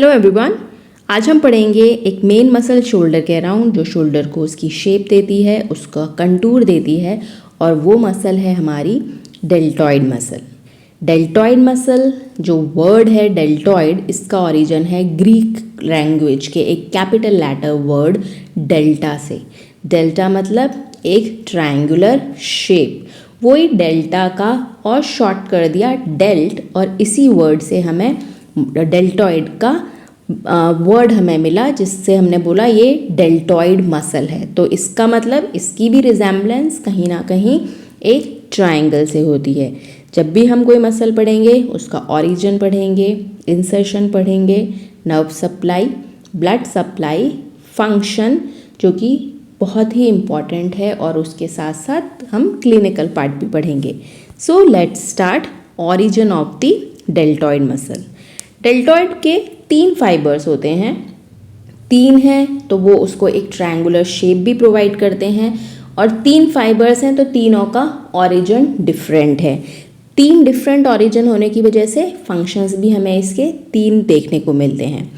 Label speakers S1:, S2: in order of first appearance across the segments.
S1: Hello everyone. आज हम पढ़ेंगे एक मेन मसल शोल्डर के अराउंड, जो शोल्डर को उसकी शेप देती है, उसका कंटूर देती है, और वो मसल है हमारी डेल्टॉइड मसल। डेल्टॉइड मसल जो वर्ड है डेल्टॉइड, इसका ओरिजिन है ग्रीक लैंग्वेज के एक कैपिटल लेटर वर्ड डेल्टा से। डेल्टा मतलब एक ट्रायंगुलर शेप, वही डेल्टा का और शॉर्ट कर दिया डेल्ट, और इसी वर्ड से हमें डेल्टॉइड का वर्ड हमें मिला, जिससे हमने बोला ये डेल्टॉइड मसल है। तो इसका मतलब इसकी भी रिजेम्बलेंस कहीं ना कहीं एक ट्रायंगल से होती है। जब भी हम कोई मसल पढ़ेंगे उसका ओरिजिन पढ़ेंगे, इंसर्शन पढ़ेंगे, nerve supply, blood supply, function जो कि बहुत ही इम्पॉर्टेंट है, और उसके साथ साथ हम क्लिनिकल पार्ट भी पढ़ेंगे। So let's start origin of the deltoid muscle. Deltoid के 3 फाइबर्स होते हैं, 3 हैं तो वो उसको एक ट्रायंगुलर शेप भी प्रोवाइड करते हैं, और 3 फाइबर्स हैं तो तीनों का ओरिजिन डिफरेंट है। 3 डिफरेंट ओरिजिन होने की वजह से फंक्शंस भी हमें इसके 3 देखने को मिलते हैं।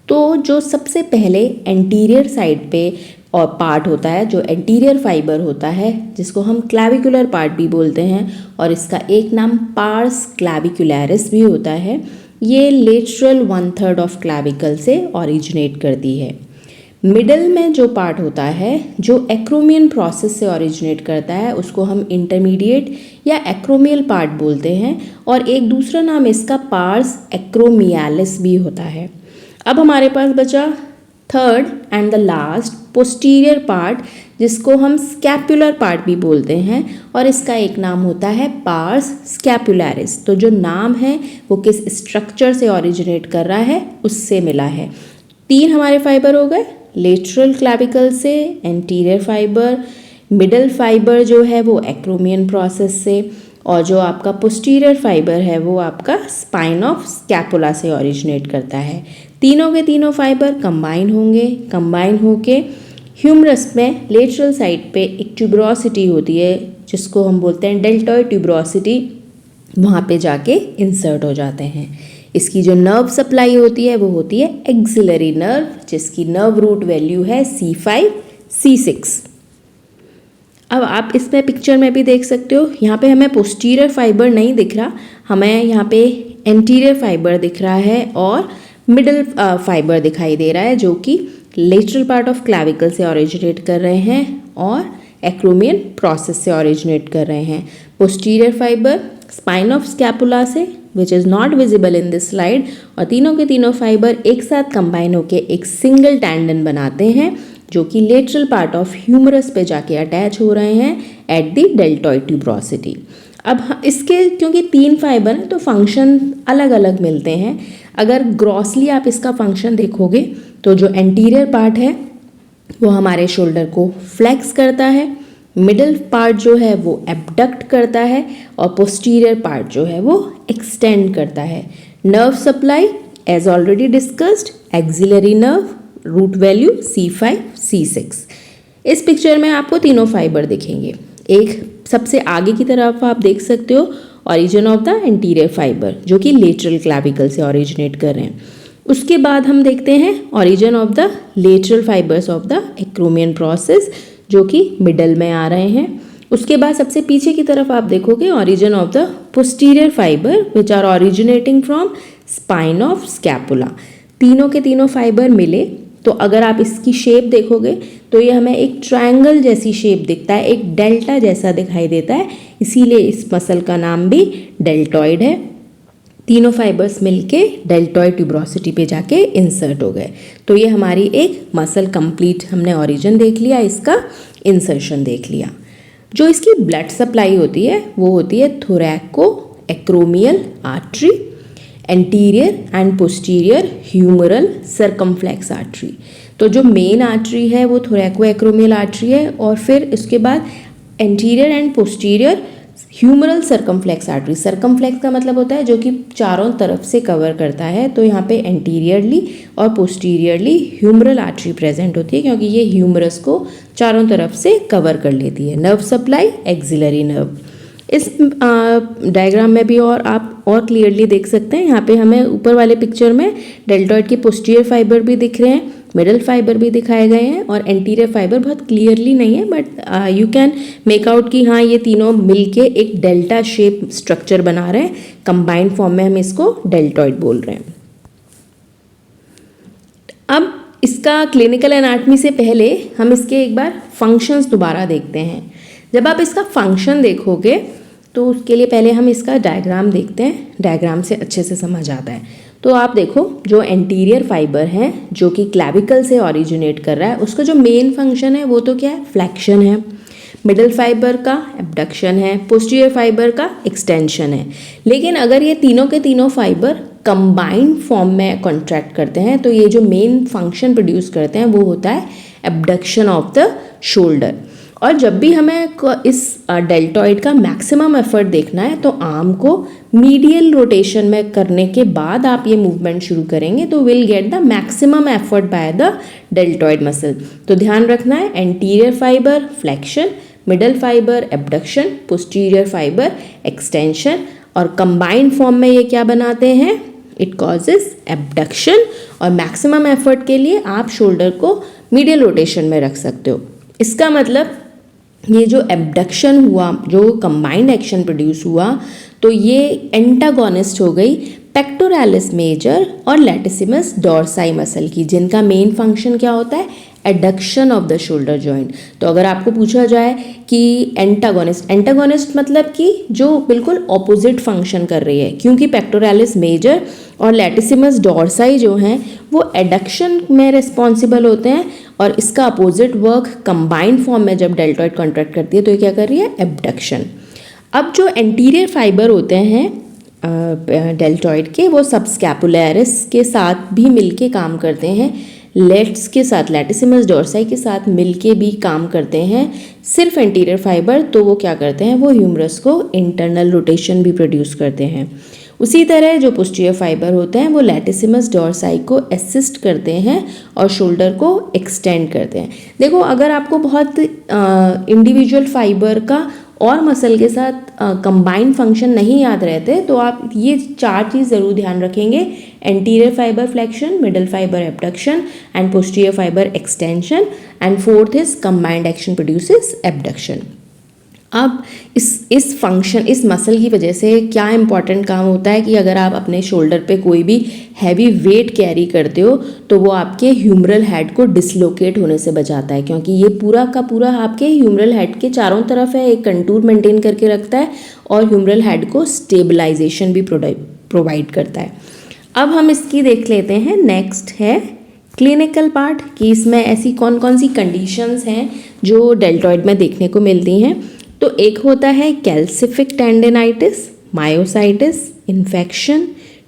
S1: तो जो सबसे पहले एंटीरियर साइड पे और पार्ट होता है, जो एंटीरियर फाइबर होता है, जिसको हम क्लैविकुलर पार्ट भी बोलते हैं, और इसका एक नाम पार्स क्लैविकुलरिस भी होता है, ये लेटरल 1/3 ऑफ क्लैविकल से ओरिजिनेट करती है। मिडल में जो पार्ट होता है, जो एक्रोमियन प्रोसेस से ओरिजिनेट करता है, उसको हम इंटरमीडिएट या एक्रोमियल पार्ट बोलते हैं, और एक दूसरा नाम इसका पार्स एक्रोमियालिस भी होता है। अब हमारे पास बचा third and the last posterior part, जिसको हम स्कैपुलर पार्ट भी बोलते हैं, और इसका एक नाम होता है पार्स स्कैपुलरिस। तो जो नाम है वो किस स्ट्रक्चर से ओरिजिनेट कर रहा है, उससे मिला है। 3 हमारे फाइबर हो गए, लेटरल क्लैविकल से, एंटीरियर फाइबर, मिडल फाइबर जो है वो एक्रोमियन प्रोसेस से, और जो आपका पोस्टीरियर फाइबर है वो आपका स्पाइन ऑफ स्कैपुला से ओरिजिनेट करता है। तीनों के तीनों फाइबर कंबाइन होंगे, कंबाइन होके ह्यूमरस में लेटरल साइड पे एक ट्यूबरोसिटी होती है, जिसको हम बोलते हैं डेल्टॉइड ट्यूबरोसिटी, वहाँ पे जाके इंसर्ट हो जाते हैं। इसकी जो नर्व सप्लाई होती है वो होती है एक्सिलरी नर्व, जिसकी नर्व रूट वैल्यू है C5 C6। अब आप इसमें पिक्चर में भी देख सकते हो, यहाँ पे हमें पोस्टीरियर फाइबर नहीं दिख रहा, हमें यहाँ पे एंटीरियर फाइबर दिख रहा है, और मिडल फाइबर दिखाई दे रहा है, जो कि लेटरल पार्ट ऑफ क्लैविकल से ओरिजिनेट कर रहे हैं और एक्रोमियन प्रोसेस से ओरिजिनेट कर रहे हैं। Posterior fibre spine of scapula से, which is not visible in this slide, और तीनों के तीनों फाइबर एक साथ कंबाइन होकर एक सिंगल टैंडन बनाते हैं, जो कि लेटरल पार्ट ऑफ ह्यूमरस पे जाके अटैच हो रहे हैं एट द डेल्टॉइड ट्यूबरोसिटी। अब इसके क्योंकि 3 फाइबर हैं तो फंक्शन अलग अलग मिलते हैं। अगर ग्रॉसली आप इसका फंक्शन देखोगे तो जो एंटीरियर पार्ट है वो हमारे शोल्डर को फ्लेक्स करता है, मिडल पार्ट जो है वो एबडक्ट करता है, और पोस्टीरियर पार्ट जो है वो एक्सटेंड करता है। Nerve supply as already discussed, axillary nerve, root value C5 C6। इस पिक्चर में आपको तीनों फाइबर दिखेंगे। एक सबसे आगे की तरफ आप देख सकते हो origin of the anterior fibre, जो कि लेटरल क्लैविकल से ओरिजिनेट कर रहे हैं। उसके बाद हम देखते हैं origin of the lateral fibres of the acromion process, जो कि मिडल में आ रहे हैं। उसके बाद सबसे पीछे की तरफ आप देखोगे origin of the posterior fibre, which are originating from spine of scapula. तीनों के तीनों फाइबर मिले तो अगर आप इसकी शेप देखोगे तो ये हमें एक ट्रायंगल जैसी शेप दिखता है, एक डेल्टा जैसा दिखाई देता है, इसीलिए इस मसल का नाम भी डेल्टॉइड है। तीनों फाइबर्स मिलके डेल्टॉइड ट्यूबरोसिटी पे जाके इंसर्ट हो गए। तो ये हमारी एक मसल कंप्लीट, हमने ओरिजिन देख लिया, इसका इंसर्शन देख लिया। जो इसकी ब्लड सप्लाई होती है वो होती है thoracoacromial artery, anterior and posterior humeral circumflex artery. तो जो मेन आर्टरी है वो थोरैको एक्रोमियल आर्टरी है, और फिर इसके बाद anterior and posterior humeral circumflex artery. Circumflex का मतलब होता है जो कि चारों तरफ से कवर करता है, तो यहाँ पे एंटीरियरली और पोस्टीरियरली ह्यूमरल आर्टरी प्रेजेंट होती है, क्योंकि ये ह्यूमरस को चारों तरफ से कवर कर लेती है। Nerve supply axillary nerve. इस डायग्राम में भी और आप आप और क्लियरली देख सकते हैं। यहाँ पे हमें ऊपर वाले पिक्चर में डेल्टॉइड के पोस्टीरियर फाइबर भी दिख रहे हैं, मिडल फाइबर भी दिखाए गए हैं और एंटीरियर फाइबर बहुत क्लियरली नहीं है, but you can make out कि हाँ ये तीनों मिलके एक डेल्टा शेप स्ट्रक्चर बना रहे हैं। कंबाइंड फॉर्म में हम इसको डेल्टॉइड बोल रहे हैं। अब इसका क्लिनिकल एनाटमी से पहले हम इसके एक बार फंक्शंस दोबारा देखते हैं। जब आप इसका फंक्शन देखोगे तो उसके लिए पहले हम इसका डायग्राम देखते हैं, डायग्राम से अच्छे से समझ आता है। तो आप देखो, जो एंटीरियर फाइबर है जो कि क्लैविकल से ओरिजिनेट कर रहा है, उसका जो मेन फंक्शन है वो तो क्या है, फ्लेक्शन है। मिडल फाइबर का एब्डक्शन है, पोस्टीरियर फाइबर का एक्सटेंशन है। लेकिन अगर ये तीनों के तीनों फाइबर कंबाइंड फॉर्म में कॉन्ट्रैक्ट करते हैं तो ये जो मेन फंक्शन प्रोड्यूस करते हैं वो होता है एब्डक्शन ऑफ द शोल्डर। और जब भी हमें इस डेल्टॉइड का मैक्सिमम एफर्ट देखना है तो आर्म को मीडियल रोटेशन में करने के बाद आप ये मूवमेंट शुरू करेंगे तो will get the maximum effort by the deltoid muscle. तो ध्यान रखना है, anterior fibre flexion, middle fibre abduction, posterior fibre extension, और कंबाइंड फॉर्म में ये क्या बनाते हैं, इट कॉजेज एब्डक्शन। और मैक्सिमम एफर्ट के लिए आप शोल्डर को मीडियल रोटेशन में रख सकते हो। इसका मतलब ये जो एब्डक्शन हुआ, जो कंबाइंड एक्शन प्रोड्यूस हुआ, तो ये एंटागोनिस्ट हो गई पेक्टोरालिस मेजर और लैटिसिमस डॉर्साई मसल की, जिनका मेन फंक्शन क्या होता है, adduction of the shoulder joint. तो अगर आपको पूछा जाए कि एंटागोनिस्ट मतलब कि जो बिल्कुल ऑपोजिट फंक्शन कर रही है, क्योंकि पेक्टोरालिस मेजर और लैटिसिमस डॉर्साई जो हैं वो एडक्शन में रिस्पॉन्सिबल होते हैं और इसका अपोजिट वर्क कंबाइंड फॉर्म में जब डेल्टॉइड कॉन्ट्रैक्ट करती है तो ये क्या कर रही है, एब्डक्शन। अब जो एंटीरियर फाइबर होते हैं डेल्टॉइड के, वो सबस्कैपुलैरिस के साथ भी मिलके काम करते हैं, लेट्स के साथ, लैटिसिमस डॉर्साई के साथ मिलके भी काम करते हैं। सिर्फ एंटीरियर फाइबर तो वो क्या करते हैं, वो ह्यूमरस को इंटरनल रोटेशन भी प्रोड्यूस करते हैं। उसी तरह जो पोस्टीरियर फाइबर होते हैं वो लैटिसिमस डॉर्साई को असिस्ट करते हैं और शोल्डर को एक्सटेंड करते हैं। देखो, अगर आपको बहुत इंडिविजुअल फाइबर का और मसल के साथ कंबाइंड फंक्शन नहीं याद रहते तो आप ये चार चीज़ ज़रूर ध्यान रखेंगे, anterior fibre flexion, middle fibre abduction and posterior fibre extension, and fourth is combined action produces abduction. अब इस फंक्शन, इस मसल की वजह से क्या इंपॉर्टेंट काम होता है कि अगर आप अपने शोल्डर पे कोई भी हैवी वेट कैरी करते हो तो वो आपके ह्यूमरल हेड को डिसलोकेट होने से बचाता है, क्योंकि ये पूरा का पूरा आपके ह्यूमरल हेड के चारों तरफ है, एक कंटूर मेंटेन करके रखता है और ह्यूमरल हेड को स्टेबलाइजेशन भी प्रोवाइड करता है। अब हम इसकी देख लेते हैं, नेक्स्ट है क्लिनिकल पार्ट, कि इसमें ऐसी कौन कौन सी कंडीशंस हैं जो डेल्टॉइड में देखने को मिलती हैं। तो एक होता है calcific tendinitis, myositis, infection,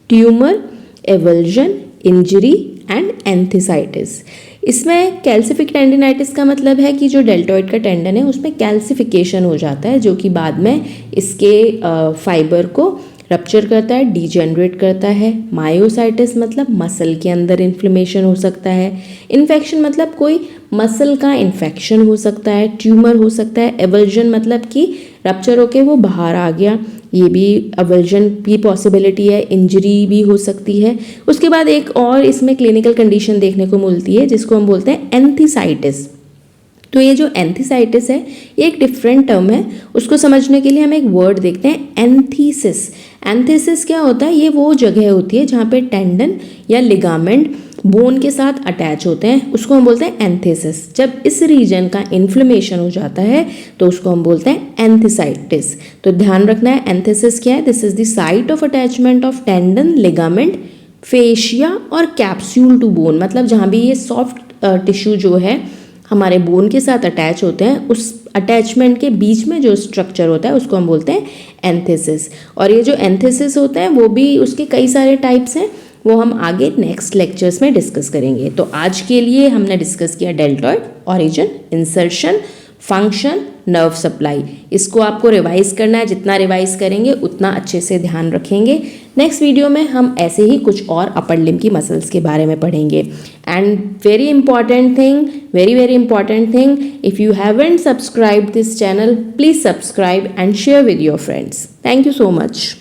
S1: tumour, avulsion, injury and enthesitis. इसमें कैल्सिफिक टेंडिनाइटिस का मतलब है कि जो डेल्टॉइड का टेंडन है उसमें कैल्सिफिकेशन हो जाता है, जो कि बाद में इसके फाइबर को रप्चर करता है, डीजेनरेट करता है। मायोसाइटिस मतलब मसल के अंदर इन्फ्लेमेशन हो सकता है। इन्फेक्शन मतलब कोई मसल का इन्फेक्शन हो सकता है, ट्यूमर हो सकता है। एवल्जन मतलब कि रप्चर होके वो बाहर आ गया, ये भी एवल्जन की पॉसिबिलिटी है। इंजरी भी हो सकती है। उसके बाद एक और इसमें क्लिनिकल कंडीशन देखने को मिलती है जिसको हम बोलते हैं एंथीसाइटिस। तो ये जो एंथीसाइटिस है ये एक डिफरेंट टर्म है, उसको समझने के लिए हम एक वर्ड देखते हैं, एंथीसिस। एंथीसिस क्या होता है, ये वो जगह होती है जहाँ पे टेंडन या लिगामेंट बोन के साथ अटैच होते हैं, उसको हम बोलते हैं एंथीसिस। जब इस रीजन का इन्फ्लेमेशन हो जाता है तो उसको हम बोलते हैं एंथीसाइटिस। तो ध्यान रखना है, एंथीसिस क्या है, this is the site of attachment of tendon, ligament, fascia और कैप्सूल टू बोन। मतलब जहाँ भी ये सॉफ्ट टिश्यू जो है हमारे बोन के साथ अटैच होते हैं, उस अटैचमेंट के बीच में जो स्ट्रक्चर होता है उसको हम बोलते हैं एंथीसिस। और ये जो एंथीसिस होते हैं वो भी, उसके कई सारे टाइप्स हैं, वो हम आगे नेक्स्ट लेक्चर्स में डिस्कस करेंगे। तो आज के लिए हमने डिस्कस किया deltoid, origin, insertion, function, nerve supply. इसको आपको रिवाइज करना है, जितना रिवाइज करेंगे उतना अच्छे से ध्यान रखेंगे। नेक्स्ट वीडियो में हम ऐसे ही कुछ और अपर लिम्ब की मसल्स के बारे में पढ़ेंगे। And very important thing, very important thing, if you haven't subscribed this channel, please subscribe and share with your friends. Thank you so much.